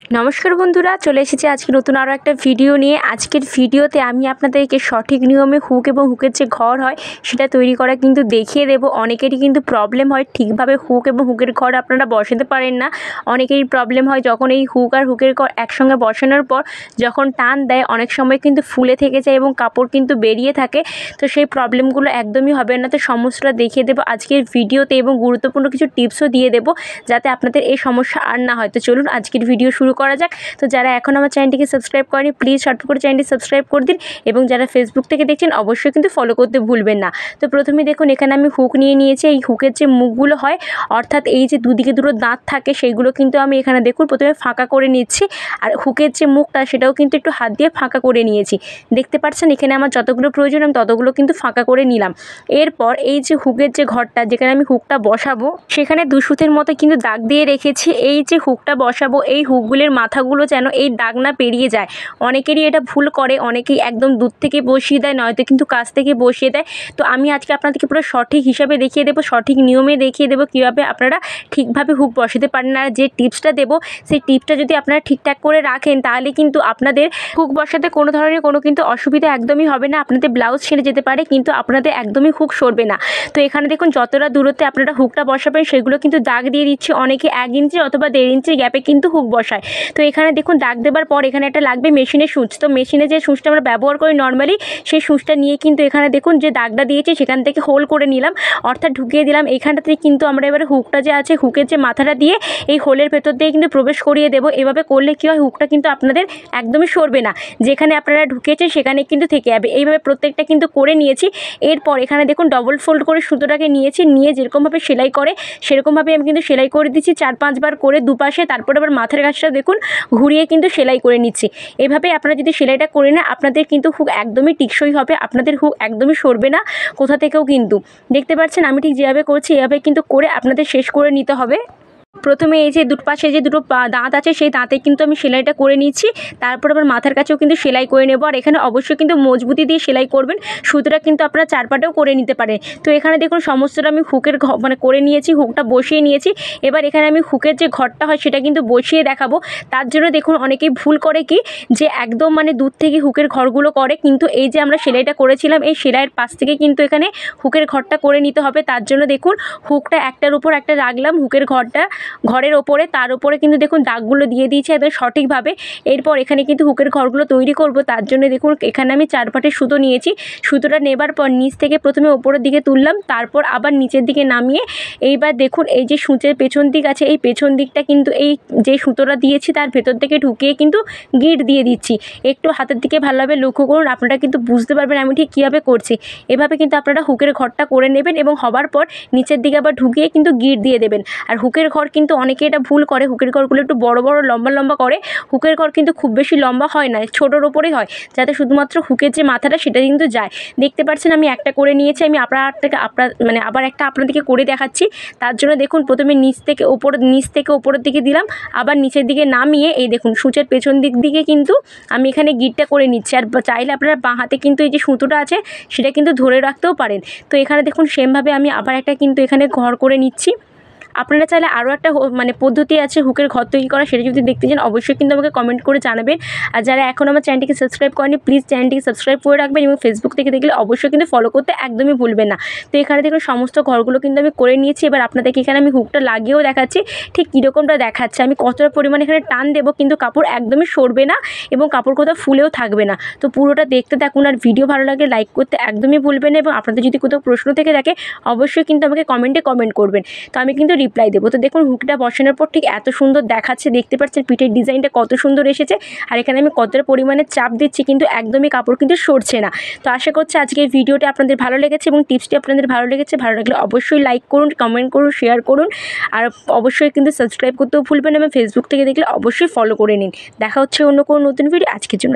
নমস্কার বন্ধুরা, চলে এসেছি আজকে নতুন আরও একটা ভিডিও নিয়ে। আজকের ভিডিওতে আমি আপনাদেরকে সঠিক নিয়মে হুক এবং হুকের যে ঘর হয় সেটা তৈরি করা কিন্তু দেখিয়ে দেব। অনেকেরই কিন্তু প্রবলেম হয়, ঠিকভাবে হুক এবং হুকের ঘর আপনারা বসাতে পারেন না। অনেকেরই প্রবলেম হয় যখন এই হুক আর হুকের ঘর একসঙ্গে বসানোর পর যখন টান দেয় অনেক সময় কিন্তু ফুলে থেকে যায় এবং কাপড় কিন্তু বেরিয়ে থাকে। তো সেই প্রবলেমগুলো একদমই হবে না। তো সমস্যাটা দেখিয়ে দেবো আজকের ভিডিওতে এবং গুরুত্বপূর্ণ কিছু টিপসও দিয়ে দেবো যাতে আপনাদের এই সমস্যা আর না হয়। তো চলুন আজকের ভিডিও শুরু করা যাক। তো যারা এখন আমার চ্যানেলটিকে সাবস্ক্রাইব করেনি প্লিজ শর্ট করে চ্যানেলটি সাবস্ক্রাইব করে দিন, এবং যারা ফেসবুক থেকে দেখছেন অবশ্যই কিন্তু ফলো করতে ভুলবেন না। তো প্রথমে দেখুন এখানে আমি হুক নিয়ে নিয়েছি। এই হুকের যে মুখগুলো হয় অর্থাৎ এই যে দুদিকে দুটো দাঁত থাকে সেইগুলো কিন্তু আমি এখানে দেখুন প্রথমে ফাঁকা করে নিচ্ছি, আর হুকের যে মুখটা সেটাও কিন্তু একটু হাত দিয়ে ফাঁকা করে নিয়েছি। দেখতে পাচ্ছেন এখানে আমার যতগুলো প্রয়োজন আমি ততগুলো কিন্তু ফাঁকা করে নিলাম। এরপর এই যে হুকের যে ঘরটা যেখানে আমি হুকটা বসাবো সেখানে দুসুতের মতো কিন্তু দাগ দিয়ে রেখেছি। এই যে হুকটা বসাবো এই হুকগুলির মাথাগুলো যেন এই দাগ না পেরিয়ে যায়। অনেকেরই এটা ভুল করে, অনেকেই একদম দূর থেকে বসিয়ে দেয়, নয়তো কিন্তু কাছ থেকে বসিয়ে দেয়। তো আমি আজকে আপনাদেরকে পুরো সঠিক হিসাবে দেখিয়ে দেবো, সঠিক নিয়মে দেখিয়ে দেবো কীভাবে আপনারা ঠিকভাবে হুক বসাতে পারেন। আর যে টিপসটা দেবো সেই টিপসটা যদি আপনারা ঠিকঠাক করে রাখেন তাহলে কিন্তু আপনাদের হুক বসাতে কোনো ধরনের কোনো কিন্তু অসুবিধা একদমই হবে না। আপনাদের ব্লাউজ ছেড়ে যেতে পারে কিন্তু আপনাদের একদমই হুক সরবে না। তো এখানে দেখুন যতটা দূরত্বে আপনারা হুকটা বসাবেন সেগুলো কিন্তু দাগ দিয়ে দিচ্ছি। অনেকে 1 ইঞ্চি অথবা 1.5 ইঞ্চির গ্যাপে কিন্তু হুক বসায়। তো এখানে দেখুন দাগ দেবার পর এখানে একটা লাগবে মেশিনের সুচ। তো মেশিনে যে সুচটা আমরা ব্যবহার করি নর্মালি সেই সুচটা নিয়ে কিন্তু এখানে দেখুন যে দাগটা দিয়েছি সেখান থেকে হোল করে নিলাম, অর্থাৎ ঢুকিয়ে দিলাম। এইখানটা থেকে কিন্তু আমরা এবারে হুকটা যে আছে হুকের যে মাথাটা দিয়ে এই হোলের ভেতর দিয়ে কিন্তু প্রবেশ করিয়ে দেবো। এভাবে করলে কী হয়, হুকটা কিন্তু আপনাদের একদমই সরবে না, যেখানে আপনারা ঢুকিয়েছেন সেখানে কিন্তু থেকে যাবে। এইভাবে প্রত্যেকটা কিন্তু করে নিয়েছি। এরপর এখানে দেখুন ডবল ফোল্ড করে সুতোটাকে নিয়েছি, নিয়ে যেরকমভাবে সেলাই করে সেরকমভাবে আমি কিন্তু সেলাই করে দিচ্ছি 4-5 বার করে দুপাশে। তারপর আবার মাথার কাছটা দেখুন ঘুরিয়ে কিন্তু সেলাই করে নিচ্ছি। এভাবে আপনারা যদি সেলাইটা করে নেন আপনাদের কিন্তু হুক একদমই টিকসই হবে, আপনাদের হুক একদমই সরবে না কোথা থেকেও। কিন্তু দেখতে পাচ্ছেন আমি ঠিক যেভাবে করছি এভাবে কিন্তু করে আপনাদের শেষ করে নিতে হবে। প্রথমে এই যে পাশে যে দুটো দাঁত আছে সেই দাঁতে কিন্তু আমি সেলাইটা করে নিচ্ছি, তারপর আবার মাথার কাছেও কিন্তু সেলাই করে নেব। আর এখানে অবশ্যই কিন্তু মজবুতি দিয়ে সেলাই করবেন, সুতোটা কিন্তু আপনারা চারপাটেও করে নিতে পারেন। তো এখানে দেখুন সমস্তটা আমি হুকের করে নিয়েছি, হুকটা বসিয়ে নিয়েছি। এবার এখানে আমি হুকের যে ঘরটা হয় সেটা কিন্তু বসিয়ে দেখাবো। তার জন্য দেখুন অনেকেই ভুল করে কি যে একদম দূর থেকে হুকের ঘরগুলো করে, কিন্তু এই যে আমরা সেলাইটা করেছিলাম এই সেলাইয়ের পাশ থেকে কিন্তু এখানে হুকের ঘরটা করে নিতে হবে। তার জন্য দেখুন হুকটা একটার উপর একটা রাখলাম হুকের ঘরের ওপরে, তার উপরে কিন্তু দেখুন দাগগুলো দিয়ে দিয়েছি একদম সঠিকভাবে। এরপর এখানে কিন্তু হুকের ঘরগুলো তৈরি করব। তার জন্য দেখুন এখানে আমি 4 পাটের সুতো নিয়েছি। সুতোটা নেবার পর নিচ থেকে প্রথমে ওপরের দিকে তুললাম, তারপর আবার নিচের দিকে নামিয়ে এইবার দেখুন এই যে সূচের পেছন দিক আছে এই পেছন দিকটা কিন্তু এই যে সুতোটা দিয়েছি তার ভেতর থেকে ঢুকিয়ে কিন্তু গিঁট দিয়ে দিচ্ছি। একটু হাতের দিকে ভালোভাবে লক্ষ্য করুন, আপনারা কিন্তু বুঝতে পারবেন আমি ঠিক কীভাবে করছি। এভাবে কিন্তু আপনারা হুকের ঘরটা করে নেবেন এবং হবার পর নিচের দিকে আবার ঢুকিয়ে কিন্তু গিঁট দিয়ে দেবেন। আর হুকের ঘর কিন্তু অনেকে এটা ভুল করে, হুকের ঘরগুলো একটু বড় বড় লম্বা লম্বা করে। হুকের ঘর কিন্তু খুব বেশি লম্বা হয় না, ছোটোর ওপরেই হয়, যাতে শুধুমাত্র হুকের যে মাথাটা সেটা কিন্তু যায়। দেখতে পাচ্ছেন আমি একটা করে নিয়েছি, আমি আবার একটা আপনাদেরকে করে দেখাচ্ছি। তার জন্য দেখুন প্রথমে নিচ থেকে ওপরের দিকে দিলাম, আবার নিচের দিকে নামিয়ে এই দেখুন সূচের পেছন দিকে কিন্তু আমি এখানে গিঁটটা করে নিচ্ছি। আর চাইলে আপনারা বাঁ হাতে কিন্তু এই যে সুতোটা আছে সেটা কিন্তু ধরে রাখতেও পারেন। তো এখানে দেখুন সেমভাবে আমি আবার একটা কিন্তু এখানে ঘর করে নিচ্ছি। আপনারা চাইলে আরও একটা পদ্ধতি আছে হুকের ঘর তৈরি করা, সেটা যদি দেখতে চান অবশ্যই কিন্তু আমাকে কমেন্ট করে জানাবেন। আর যারা এখন আমার চ্যানেলটিকে সাবস্ক্রাইব করেনি প্লিজ চ্যানেলটিকে সাবস্ক্রাইব করে রাখবেন, এবং ফেসবুক থেকে দেখলে অবশ্যই কিন্তু ফলো করতে একদমই ভুলবেন না। তো এখানে দেখুন সমস্ত ঘরগুলো কিন্তু আমি করে নিয়েছি। এবার আপনাদেরকে এখানে আমি হুকটা লাগিয়েও দেখাচ্ছি ঠিক কীরকমটা দেখাচ্ছে, আমি কতটা পরিমাণে এখানে টান দেবো কিন্তু কাপড় একদমই সরবে না এবং কাপড় কোথাও ফুলেও থাকবে না। তো পুরোটা দেখতে থাকুন, আর ভিডিও ভালো লাগলে লাইক করতে একদমই ভুলবেন না, এবং আপনাদের যদি কোথাও প্রশ্ন থেকে থাকে অবশ্যই কিন্তু আমাকে কমেন্ট করবেন, তো আমি কিন্তু রিপ্লাই দেবো। তো দেখুন হুকটা বসানোর পর ঠিক এত সুন্দর দেখাচ্ছে, দেখতে পাচ্ছেন পিঠের ডিজাইনটা কত সুন্দর এসেছে। আর এখানে আমি কতটা পরিমাণে চাপ দিচ্ছি কিন্তু একদমই কাপড় কিন্তু সরছে না। তো আশা করছি আজকের ভিডিওটা আপনাদের ভালো লেগেছে এবং টিপসটি আপনাদের ভালো লেগেছে। ভালো লাগলে অবশ্যই লাইক করুন, কমেন্ট করুন, শেয়ার করুন, আর অবশ্যই কিন্তু সাবস্ক্রাইব করতেও ভুলবেন না, এবং ফেসবুক থেকে দেখলে অবশ্যই ফলো করে নিন। দেখা হচ্ছে অন্য কোনো নতুন ভিডিও। আজকের জন্য